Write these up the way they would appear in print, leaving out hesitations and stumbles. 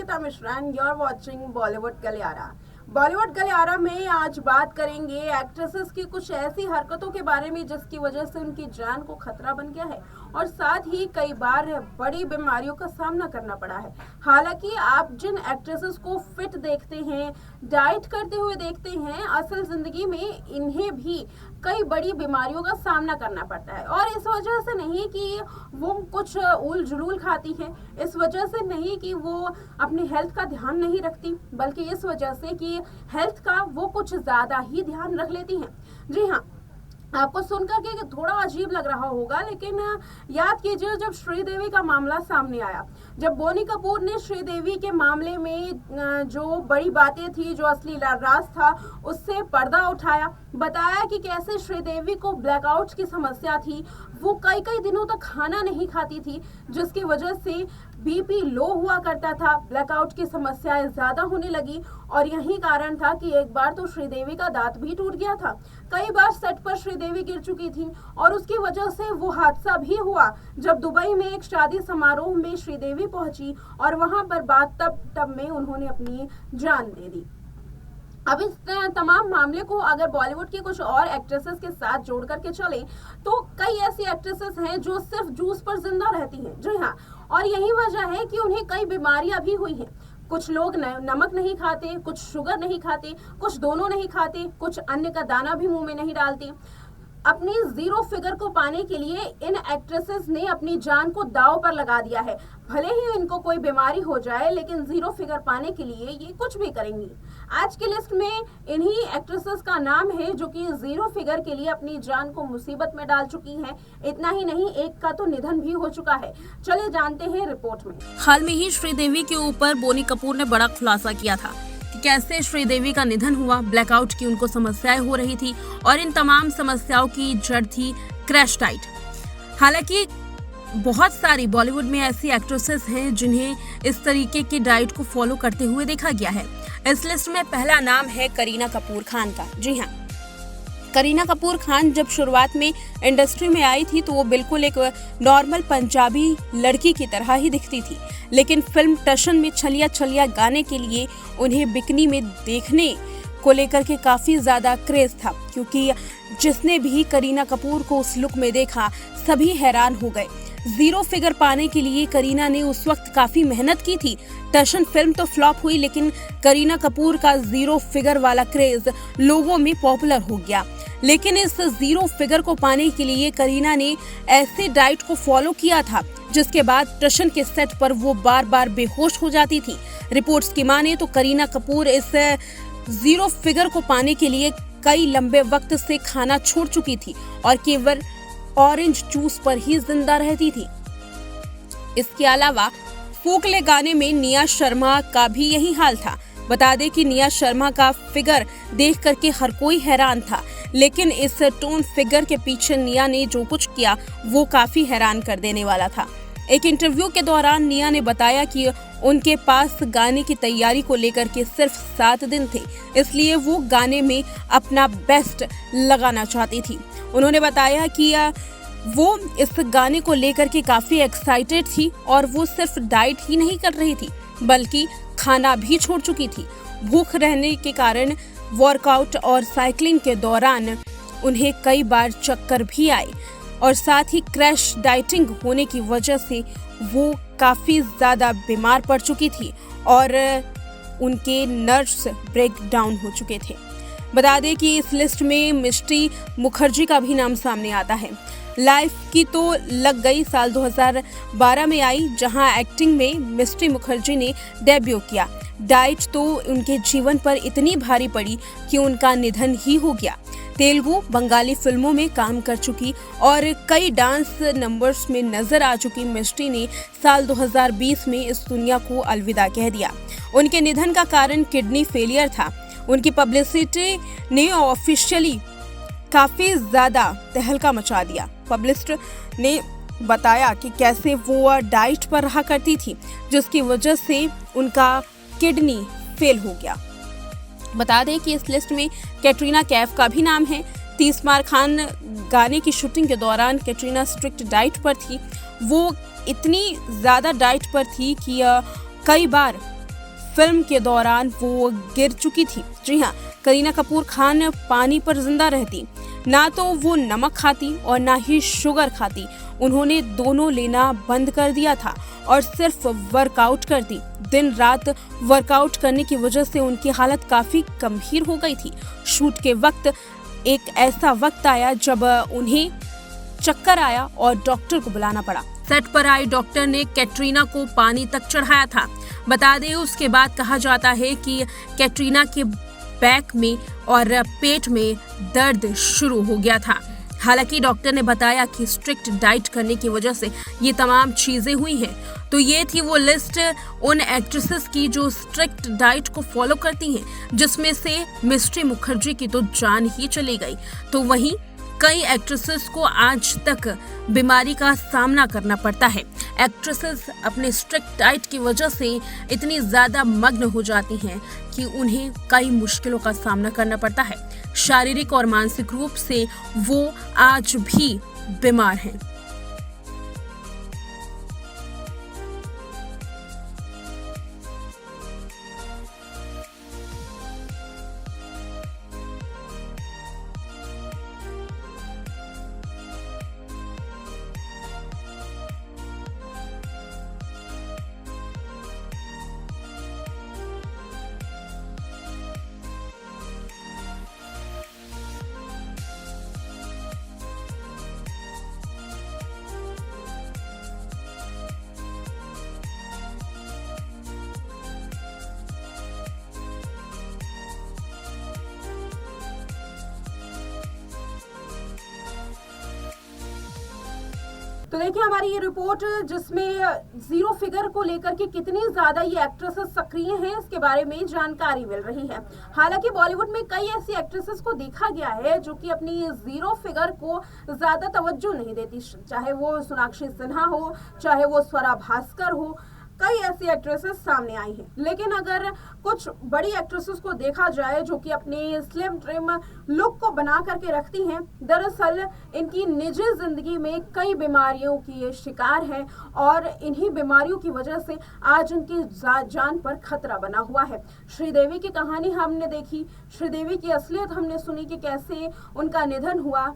Arpita Mishra and you are watching Bollywood Galiyara. Bollywood गलियारा में आज बात करेंगे एक्ट्रेसेस की कुछ ऐसी हरकतों के बारे में जिसकी वजह से उनकी जान को खतरा बन गया है और साथ ही कई बार बड़ी बीमारियों का सामना करना पड़ा है। हालांकि आप जिन एक्ट्रेसेस को फिट देखते हैं, डाइट करते हुए देखते हैं, असल जिंदगी में इन्हें भी कई बड़ी बीमारियों का सामना करना पड़ता है। और इस वजह से नहीं कि वो कुछ उल जुलूल खाती हैं, इस वजह से नहीं कि वो अपनी हेल्थ का ध्यान नहीं रखती, बल्कि इस वजह से कि हेल्थ का वो कुछ ज्यादा ही ध्यान रख लेती हैं। जी हाँ, आपको सुनकर के थोड़ा अजीब लग रहा होगा, लेकिन याद कीजिए जब श्रीदेवी का मामला सामने आया, जब बोनी कपूर ने श्रीदेवी के मामले में जो बड़ी बातें थी, जो असली राज था, उससे पर्दा उठाया, बताया कि कैसे श्रीदेवी को ब्लैकआउट की समस्या थी, वो कई दिनों तक खाना नहीं खाती थी, जिसकी वजह से बीपी लो हुआ करता था, ब्लैकआउट की समस्याएं ज्यादा होने लगी और यही कारण था कि एक बार तो श्रीदेवी का दांत भी टूट गया था। कई बार सेट पर श्रीदेवी गिर चुकी थी और उसकी वजह से वो हादसा भी हुआ जब दुबई में एक शादी समारोह में श्रीदेवी पहुंची और वहां पर बात तब में उन्होंने अपनी जान दे दी। अब इस तमाम मामले को अगर बॉलीवुड की कुछ और एक्ट्रेसेस के साथ जोड़ करके चले तो कई ऐसी एक्ट्रेसेस हैं जो सिर्फ जूस पर जिंदा रहती हैं। जी हाँ, और यही वजह है कि उन्हें कई बीमारियां भी हुई हैं। कुछ लोग नमक नहीं खाते, कुछ शुगर नहीं खाते, कुछ दोनों नहीं खाते, कुछ अन्न का दाना भी मुंह में नहीं डालते। अपनी जीरो फिगर को पाने के लिए इन एक्ट्रेसेस ने अपनी जान को दांव पर लगा दिया है। भले ही इनको कोई बीमारी हो जाए, लेकिन जीरो फिगर पाने के लिए ये कुछ भी करेंगी। आज की लिस्ट में इन्हीं एक्ट्रेसेस का नाम है जो कि जीरो फिगर के लिए अपनी जान को मुसीबत में डाल चुकी हैं। इतना ही नहीं, एक का तो निधन भी हो चुका है। चलिए जानते हैं रिपोर्ट में। हाल में ही श्रीदेवी के ऊपर बोनी कपूर ने बड़ा खुलासा किया था कि कैसे श्रीदेवी का निधन हुआ, ब्लैकआउट की उनको समस्याएं हो रही थी और इन तमाम समस्याओं की जड़ थी क्रैश डाइट। हालांकि बहुत सारी बॉलीवुड में ऐसी एक्ट्रेसेस हैं जिन्हें इस तरीके की डाइट को फॉलो करते हुए देखा गया है। इस लिस्ट में पहला नाम है करीना कपूर खान का। जी हाँ, करीना कपूर खान जब शुरुआत में इंडस्ट्री में आई थी तो वो बिल्कुल एक नॉर्मल पंजाबी लड़की की तरह ही दिखती थी, लेकिन फिल्म टशन में छलिया छलिया गाने के लिए उन्हें बिकनी में देखने को लेकर के काफी ज्यादा क्रेज था, क्योंकि जिसने भी करीना कपूर को उस लुक में देखा सभी हैरान हो गए। जीरो फिगर पाने के लिए करीना ने उस वक्त काफी मेहनत की थी। टशन फिल्म तो फ्लॉप हुई, लेकिन करीना कपूर का जीरो फिगर वाला क्रेज लोगों में पॉपुलर हो गया। लेकिन इस जीरो फिगर को पाने के लिए करीना ने ऐसे डाइट को फॉलो किया था जिसके बाद टशन के सेट पर वो बार बार बेहोश हो जाती थी। रिपोर्ट्स की माने तो करीना कपूर इस जीरो फिगर को पाने के लिए कई लंबे वक्त से खाना छोड़ चुकी थी और केवल ऑरेंज जूस पर ही जिंदा रहती थी। इसके अलावा फोकले गाने में निया शर्मा का भी यही हाल था। बता दें कि निया शर्मा का फिगर देख करके हर कोई हैरान था, लेकिन इस टोन फिगर के पीछे निया ने जो कुछ किया वो काफी हैरान कर देने वाला था। एक इंटरव्यू के दौरान निया ने बताया कि उनके पास गाने की तैयारी को लेकर के सिर्फ 7 दिन थे, इसलिए वो गाने में अपना बेस्ट लगाना चाहती थी। उन्होंने बताया कि वो इस गाने को लेकर के काफी एक्साइटेड थी और वो सिर्फ डाइट ही नहीं कर रही थी बल्कि खाना भी छोड़ चुकी थी। भूख रहने के कारण वर्कआउट और साइकिलिंग के दौरान उन्हें कई बार चक्कर भी आए और साथ ही क्रैश डाइटिंग होने की वजह से वो काफी ज्यादा बीमार पड़ चुकी थी और उनके नर्व्स ब्रेक डाउन हो चुके थे। बता दें कि इस लिस्ट में मिष्टी मुखर्जी का भी नाम सामने आता है। लाइफ की तो लग गई साल 2012 में आई, जहां एक्टिंग में मिष्टी मुखर्जी ने डेब्यू किया। डाइट तो उनके जीवन पर इतनी भारी पड़ी कि उनका निधन ही हो गया। तेलुगु, बंगाली फिल्मों में काम कर चुकी और कई डांस नंबर्स में नजर आ चुकी मिष्टी ने साल 2020 में इस दुनिया को अलविदा कह दिया। उनके निधन का कारण किडनी फेलियर था। उनकी पब्लिसिटी ने ऑफिशियली काफी ज्यादा तहलका मचा दिया। पब्लिसिस्ट ने बताया कि कैसे वो डाइट पर रहा करती थी जिसकी वजह से उनका किडनी फेल हो गया। बता दें कि इस लिस्ट में कैटरीना कैफ का भी नाम है। 30 मार खान गाने की शूटिंग के दौरान कैटरीना स्ट्रिक्ट डाइट पर थी। वो इतनी ज़्यादा डाइट पर थी कि कई बार फिल्म के दौरान वो गिर चुकी थी। जी हाँ, करीना कपूर खान पानी पर जिंदा रहती। ना तो वो नमक खाती और ना ही शुगर खाती। उन्होंने दोनों लेना बंद कर दिया था और सिर्फ वर्कआउट करती। दिन रात वर्कआउट करने की वजह से उनकी हालत काफी गंभीर हो गई थी। शूट के वक्त एक ऐसा वक्त आया जब उन्हें चक्कर आया और डॉक्टर को बुलाना पड़ा। सेट पर आए डॉक्टर ने कैटरीना को पानी तक चढ़ाया था। बता दें, उसके बाद कहा जाता है कि कैटरीना के बैक में और पेट में दर्द शुरू हो गया था। हालांकि डॉक्टर ने बताया कि स्ट्रिक्ट डाइट करने की वजह से ये तमाम चीजें हुई हैं। तो ये थी वो लिस्ट उन एक्ट्रेसेस की जो स्ट्रिक्ट डाइट को फॉलो करती हैं, जिसमें से मिस्ट्री मुखर्जी की तो जान ही चली गई। तो वहीं कई एक्ट्रेसेस को आज तक बीमारी का सामना करना पड़ता है। एक्ट्रेसेस अपने स्ट्रिक्ट डाइट की वजह से इतनी ज्यादा मग्न हो जाती हैं कि उन्हें कई मुश्किलों का सामना करना पड़ता है। शारीरिक और मानसिक रूप से वो आज भी बीमार हैं। तो देखिए हमारी ये रिपोर्ट जिसमें जीरो फिगर को लेकर के कितनी ज्यादा ये एक्ट्रेसेस सक्रिय हैं इसके बारे में जानकारी मिल रही है। हालांकि बॉलीवुड में कई ऐसी एक्ट्रेसेस को देखा गया है जो कि अपनी जीरो फिगर को ज्यादा तवज्जो नहीं देती, चाहे वो सोनाक्षी सिन्हा हो, चाहे वो स्वरा भास्कर हो। कई ऐसी एक्ट्रेसेस सामने आई हैं, लेकिन अगर कुछ बड़ी एक्ट्रेसेस को देखा जाए जो कि अपने स्लिम ट्रिम लुक को बना करके रखती हैं, दरअसल इनकी निजी जिंदगी में कई बीमारियों की ये शिकार हैं और इन्हीं बीमारियों की वजह से आज उनकी जान पर खतरा बना हुआ है। श्रीदेवी की कहानी हमने देखी, श्रीदेवी की असलियत हमने सुनी कि कैसे उनका निधन हुआ।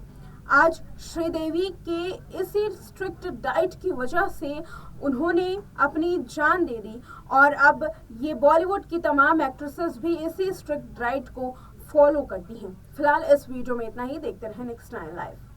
आज श्रीदेवी के इसी स्ट्रिक्ट डाइट की वजह से उन्होंने अपनी जान दे दी और अब ये बॉलीवुड की तमाम एक्ट्रेसेस भी इसी स्ट्रिक्ट डाइट को फॉलो करती हैं। फिलहाल इस वीडियो में इतना ही। देखते रहें नेक्स्ट टाइम लाइव।